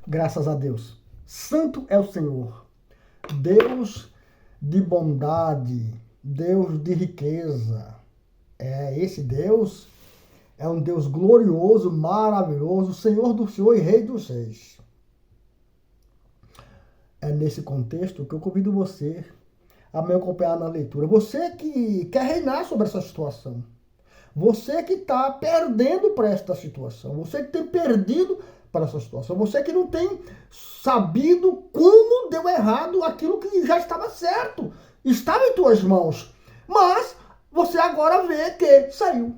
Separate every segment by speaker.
Speaker 1: Graças a Deus. Santo é o Senhor, Deus de bondade, Deus de riqueza. Esse Deus é um Deus glorioso, maravilhoso, Senhor do Senhor e Rei dos Reis. É nesse contexto que eu convido você a me acompanhar na leitura. Você que quer reinar sobre essa situação. Você que está perdendo para esta situação. Você que tem perdido para essa situação. Você que não tem sabido como deu errado aquilo que já estava certo. Estava em tuas mãos. Mas você agora vê que saiu.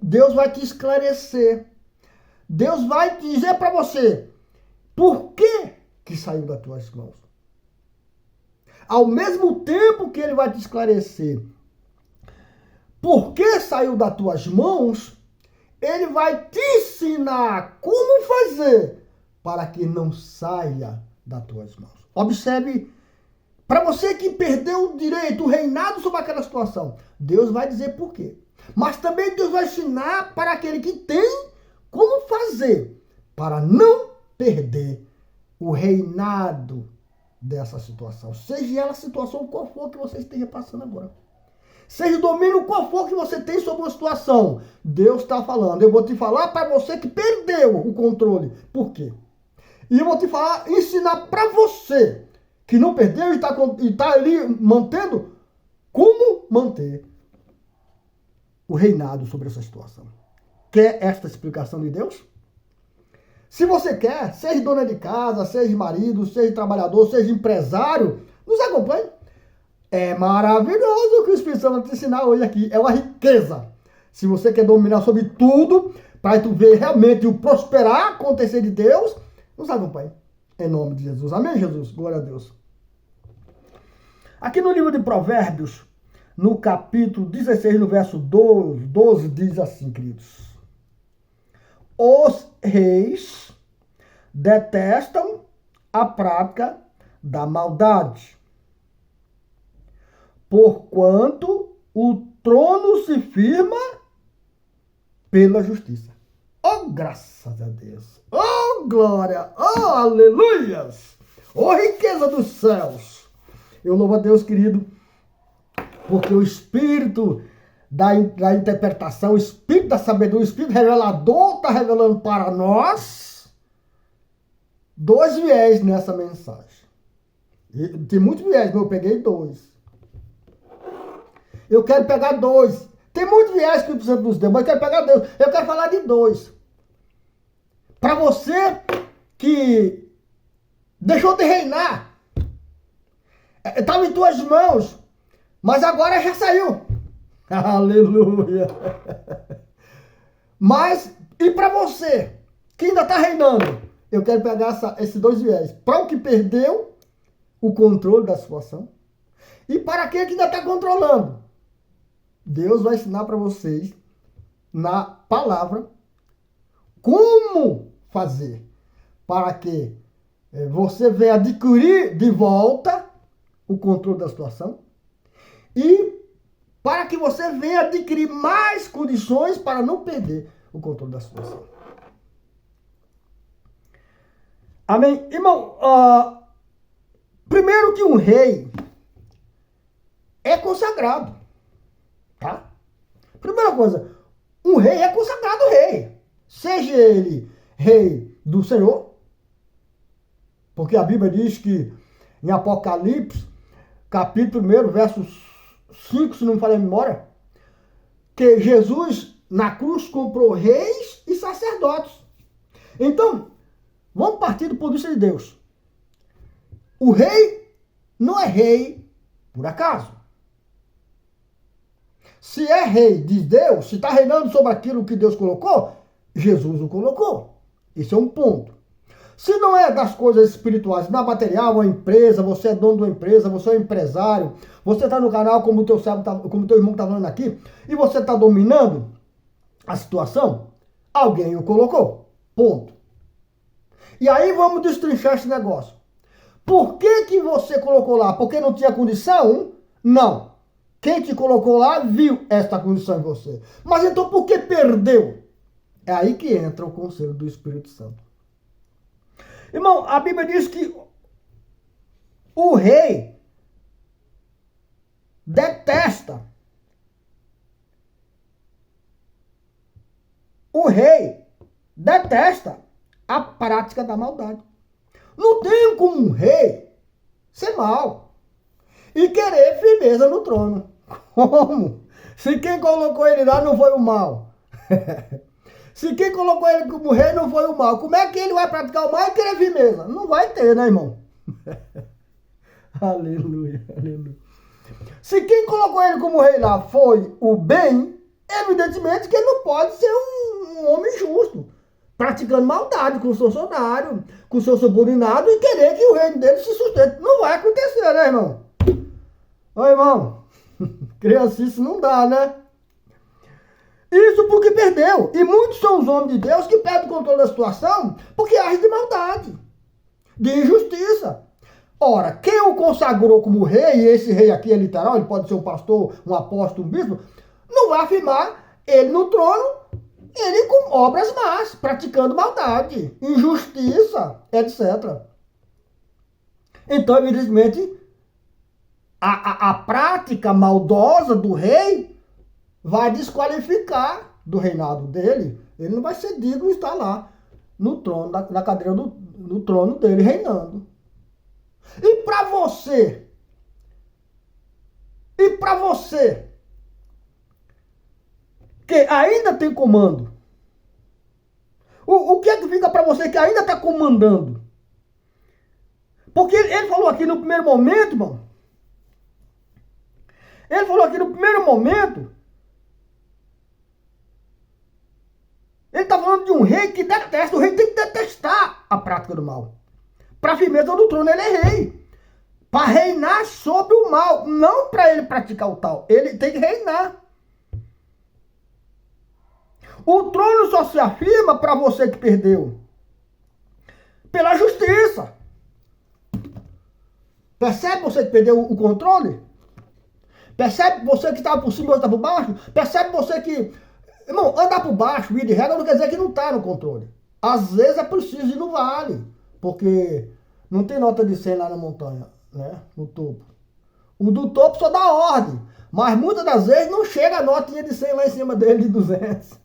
Speaker 1: Deus vai te esclarecer. Deus vai dizer para você por que saiu das tuas mãos. Ao mesmo tempo que ele vai te esclarecer por que saiu das tuas mãos, ele vai te ensinar como fazer para que não saia das tuas mãos. Observe, para você que perdeu o direito, o reinado sobre aquela situação, Deus vai dizer por quê. Mas também Deus vai ensinar para aquele que tem como fazer para não perder o reinado dessa situação. Seja ela a situação qual for que você esteja passando agora. Seja o domínio qual for que você tem sobre uma situação. Deus está falando. Eu vou te falar para você que perdeu o controle. Por quê? E eu vou te falar, ensinar para você que não perdeu e está ali mantendo, como manter o reinado sobre essa situação. Quer esta explicação de Deus? Se você quer, seja dona de casa, seja marido, seja trabalhador, seja empresário, nos acompanhe. É maravilhoso o que o Espírito Santo vai te ensinar hoje aqui. É uma riqueza. Se você quer dominar sobre tudo, para tu ver realmente o prosperar acontecer de Deus, nos acompanhe. Em nome de Jesus. Amém, Jesus? Glória a Deus. Aqui no livro de Provérbios, no capítulo 16, no verso 12, diz assim, queridos. Os reis detestam a prática da maldade, porquanto o trono se firma pela justiça. Oh, graças a Deus! Oh, glória! Oh, aleluias! Oh, riqueza dos céus! Eu louvo a Deus, querido, porque o Espírito da interpretação, o Espírito da sabedoria, o Espírito revelador está revelando para nós dois viés nessa mensagem. E tem muitos viés, mas eu peguei dois. Eu quero pegar dois. Tem muitos viés que o Espírito Santo nos deu, mas eu quero pegar dois. Eu quero falar de dois. Para você que deixou de reinar, estava em tuas mãos, mas agora já saiu. Aleluia! Mas, e para você que ainda está reinando, eu quero pegar esses dois viés. Para o que perdeu o controle da situação e para aquele que ainda está controlando. Deus vai ensinar para vocês, na palavra, como fazer para que você venha adquirir de volta o controle da situação e para que você venha adquirir mais condições para não perder o controle da situação. Amém? Irmão, primeiro que um rei é consagrado, tá? Primeira coisa, um rei é consagrado rei. Seja ele rei do Senhor, porque a Bíblia diz que em Apocalipse, capítulo 1, verso 5, se não me falha a memória, que Jesus na cruz comprou reis e sacerdotes. Então, vamos partir do ponto de vista de Deus. O rei não é rei por acaso. Se é rei de Deus, se está reinando sobre aquilo que Deus colocou, Jesus o colocou. Esse é um ponto. Se não é das coisas espirituais, na material, uma empresa, você é dono de uma empresa, você é um empresário, você está no canal como o teu irmão está falando aqui, e você está dominando a situação, alguém o colocou. Ponto. E aí vamos destrinchar esse negócio. Por que você colocou lá? Porque não tinha condição? Não. Quem te colocou lá viu esta condição em você. Mas então por que perdeu? É aí que entra o conselho do Espírito Santo. Irmão, a Bíblia diz que o rei detesta. O rei detesta a prática da maldade. Não tem como um rei ser mau e querer firmeza no trono. Como? Se quem colocou ele lá não foi o mal. Se quem colocou ele como rei não foi o mal, como é que ele vai praticar o mal e querer firmeza? Não vai ter, né, irmão? Aleluia, aleluia. Se quem colocou ele como rei lá foi o bem, evidentemente que ele não pode ser um homem justo, praticando maldade com o seu funcionário, com o seu subordinado e querer que o reino dele se sustente. Não vai acontecer, né, irmão? Ô, irmão, criancice não dá, né? Isso porque perdeu. E muitos são os homens de Deus que perdem o controle da situação porque agem de maldade, de injustiça. Ora, quem o consagrou como rei, e esse rei aqui é literal, ele pode ser um pastor, um apóstolo, um bispo, não vai afirmar ele no trono, ele com obras más, praticando maldade, injustiça, etc. Então, evidentemente, a prática maldosa do rei vai desqualificar do reinado dele. Ele não vai ser digno de estar lá no trono, na cadeira no trono dele, reinando. E para você, que ainda tem comando, o que é que fica para você que ainda está comandando? Porque ele falou aqui no primeiro momento, irmão, ele está falando de um rei que detesta, o rei tem que detestar a prática do mal. Para a firmeza do trono, ele é rei. Para reinar sobre o mal. Não para ele praticar o tal. Ele tem que reinar. O trono só se afirma para você que perdeu. Pela justiça. Percebe você que perdeu o controle? Percebe você que estava por cima e outro está por baixo? Percebe você que... Irmão, andar por baixo, via de regra, não quer dizer que não está no controle. Às vezes é preciso ir no vale. Porque não tem nota de 100 lá na montanha, né? No topo. O do topo só dá ordem. Mas muitas das vezes não chega a notinha de 100 lá em cima dele, de 200.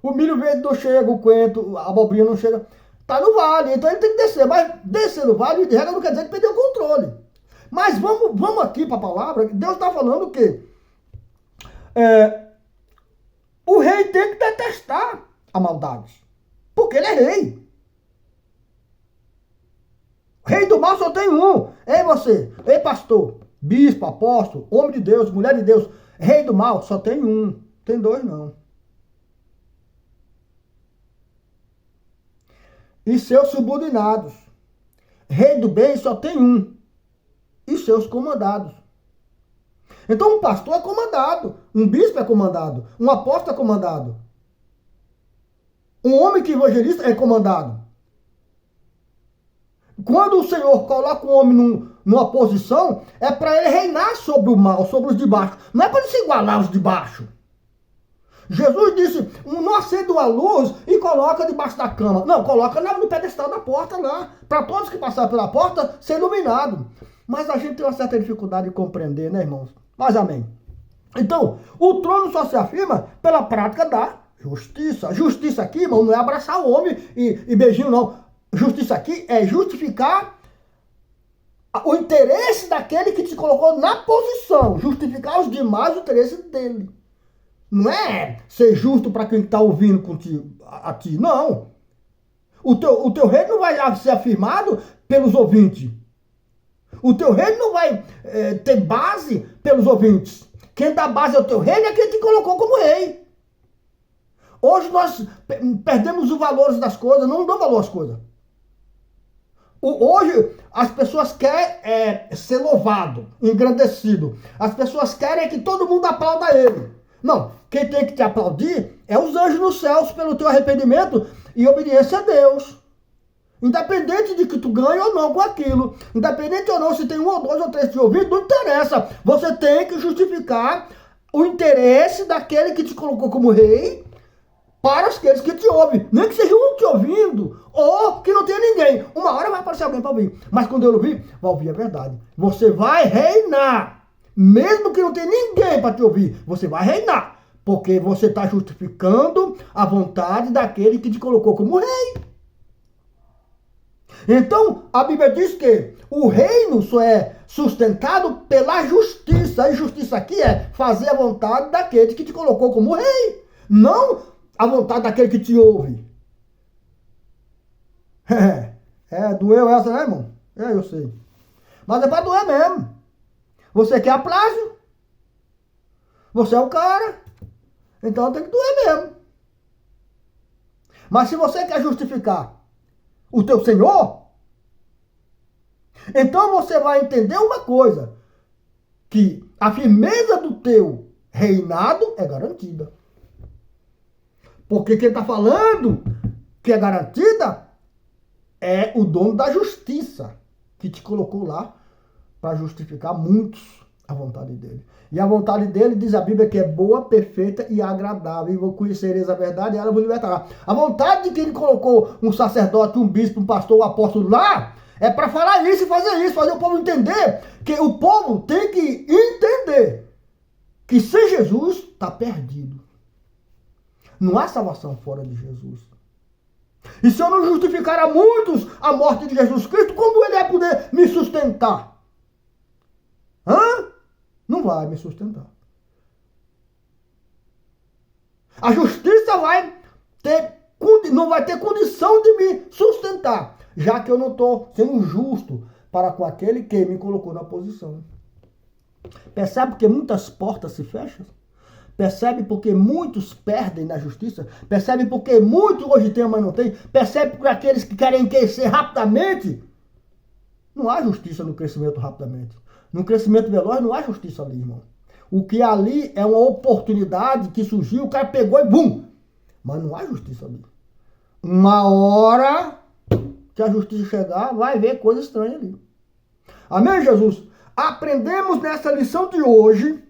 Speaker 1: O milho verde não chega, o coentro, a abobrinha não chega. Tá no vale, então ele tem que descer. Mas descer no vale, de regra, não quer dizer que perdeu o controle. Mas vamos aqui para a palavra. Deus está falando o quê? O rei tem que detestar a maldade. Porque ele é rei. Rei do mal só tem um. Ei você, ei pastor, bispo, apóstolo, homem de Deus, mulher de Deus. Rei do mal só tem um. Tem dois não. E seus subordinados. Rei do bem só tem um. E seus comandados. Então um pastor é comandado. Um bispo é comandado. Um apóstolo é comandado. Um homem que evangelista é comandado. Quando o Senhor coloca o homem numa posição, é para ele reinar sobre o mal, sobre os de baixo. Não é para ele se igualar aos de baixo. Jesus disse, não acenda a luz e coloca debaixo da cama. Não, coloca no pedestal da porta lá, para todos que passarem pela porta ser iluminado. Mas a gente tem uma certa dificuldade de compreender, né, irmãos? Mas amém. Então, o trono só se afirma pela prática da justiça. Justiça aqui, irmão, não é abraçar o homem e beijinho, não. Justiça aqui é justificar o interesse daquele que te colocou na posição. Justificar os demais o interesse dele. Não é ser justo para quem está ouvindo contigo, a ti, não. O teu reino não vai ser afirmado pelos ouvintes. O teu reino não vai ter base pelos ouvintes. Quem dá base ao teu reino é quem te colocou como rei. Hoje nós perdemos os valores das coisas, não dão valor às coisas. Hoje as pessoas querem ser louvado, engrandecido. As pessoas querem que todo mundo aplauda ele. Não, quem tem que te aplaudir é os anjos nos céus pelo teu arrependimento e obediência a Deus. Independente de que tu ganhe ou não com aquilo, independente ou não se tem um ou dois ou três te ouvindo, não interessa. Você tem que justificar o interesse daquele que te colocou como rei para aqueles que te ouvem. Nem que seja um te ouvindo, ou que não tenha ninguém. Uma hora vai aparecer alguém para ouvir. Mas quando ele ouvir, vai ouvir a verdade. Você vai reinar. Mesmo que não tenha ninguém para te ouvir, você vai reinar. Porque você está justificando a vontade daquele que te colocou como rei. Então, a Bíblia diz que o reino só é sustentado pela justiça. E justiça aqui é fazer a vontade daquele que te colocou como rei. Não a vontade daquele que te ouve. Doeu essa, né, irmão? Eu sei. Mas é pra doer mesmo. Você quer apláusio? Você é o cara. Então tem que doer mesmo. Mas se você quer justificar o teu Senhor, então você vai entender uma coisa. Que a firmeza do teu reinado é garantida. Porque quem está falando que é garantida é o dono da justiça, que te colocou lá para justificar muitos a vontade dele. E a vontade dele, diz a Bíblia, que é boa, perfeita e agradável. E vou conhecereis a verdade e ela vos libertará. A vontade de que ele colocou um sacerdote, um bispo, um pastor, um apóstolo lá, é para falar isso e fazer isso, fazer o povo entender que o povo tem que entender que sem Jesus está perdido. Não há salvação fora de Jesus. E se eu não justificar a muitos a morte de Jesus Cristo, como ele vai poder me sustentar? Não vai me sustentar. A justiça não vai ter condição de me sustentar, já que eu não estou sendo justo para com aquele que me colocou na posição. Percebe porque muitas portas se fecham? Percebe porque muitos perdem na justiça? Percebe porque muitos hoje têm, mas não têm? Percebe porque aqueles que querem crescer rapidamente? Não há justiça no crescimento rapidamente. No crescimento veloz não há justiça ali, irmão. O que ali é uma oportunidade que surgiu, o cara pegou e bum! Mas não há justiça ali. Uma hora que a justiça chegar, vai ver coisa estranha ali. Amém, Jesus? Aprendemos nessa lição de hoje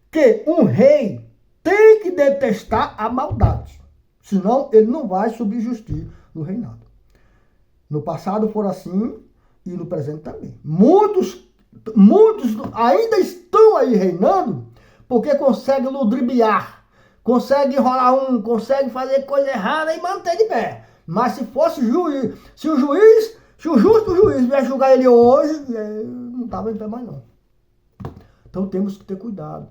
Speaker 1: que um rei tem que detestar a maldade. Senão ele não vai subsistir no reinado. No passado foram assim e no presente também. Muitos ainda estão aí reinando porque conseguem ludibriar, conseguem enrolar conseguem fazer coisa errada e manter de pé. Mas se fosse juiz, se o justo juiz vier julgar ele hoje, não estava em pé mais não. Então temos que ter cuidado.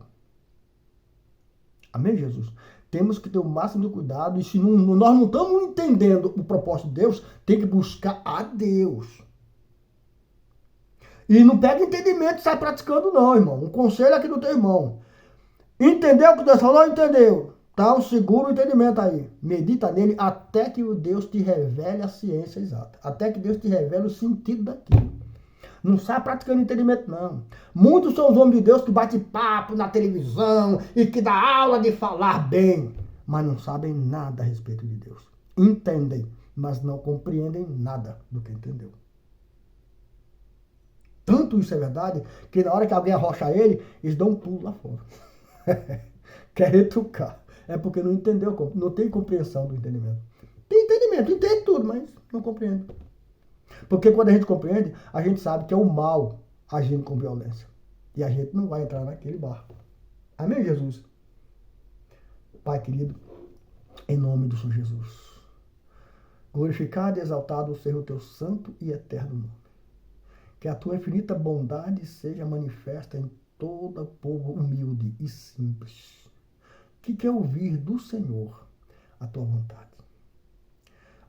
Speaker 1: Amém, Jesus? Temos que ter o máximo de cuidado e se nós não estamos entendendo o propósito de Deus, tem que buscar a Deus. E não pega entendimento e sai praticando não, irmão. Um conselho aqui do teu irmão. Entendeu o que Deus falou? Entendeu. Então segura o entendimento aí. Medita nele até que o Deus te revele a ciência exata. Até que Deus te revele o sentido daquilo. Não sai praticando entendimento, não. Muitos são os homens de Deus que batem papo na televisão e que dá aula de falar bem, mas não sabem nada a respeito de Deus. Entendem, mas não compreendem nada do que entendeu. Tanto isso é verdade, que na hora que alguém arrocha ele, eles dão um pulo lá fora. Quer retrucar. É porque não entendeu, não tem compreensão do entendimento. Tem entendimento, entende tudo, mas não compreende. Porque quando a gente compreende, a gente sabe que é o mal agindo com violência. E a gente não vai entrar naquele barco. Amém, Jesus? Pai querido, em nome do Senhor Jesus, glorificado e exaltado seja o teu santo e eterno nome. Que a tua infinita bondade seja manifesta em todo povo humilde e simples, que quer ouvir do Senhor a tua vontade.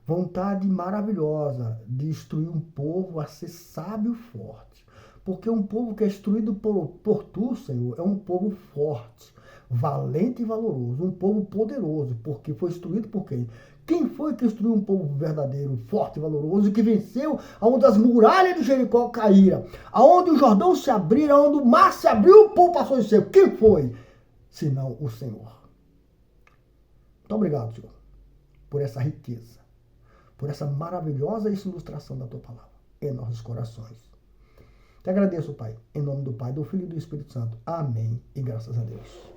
Speaker 1: Vontade maravilhosa de instruir um povo a ser sábio e forte. Porque um povo que é instruído por tu, Senhor, é um povo forte, valente e valoroso. Um povo poderoso, porque foi instruído por quem? Quem foi que instruiu um povo verdadeiro, forte e valoroso, que venceu aonde as muralhas de Jericó caíram, aonde o Jordão se abriu, aonde o mar se abriu, o povo passou em seco. Quem foi? Senão o Senhor. Muito obrigado, Senhor, por essa riqueza, por essa maravilhosa ilustração da tua palavra em nossos corações. Te agradeço, Pai, em nome do Pai, do Filho e do Espírito Santo. Amém e graças a Deus.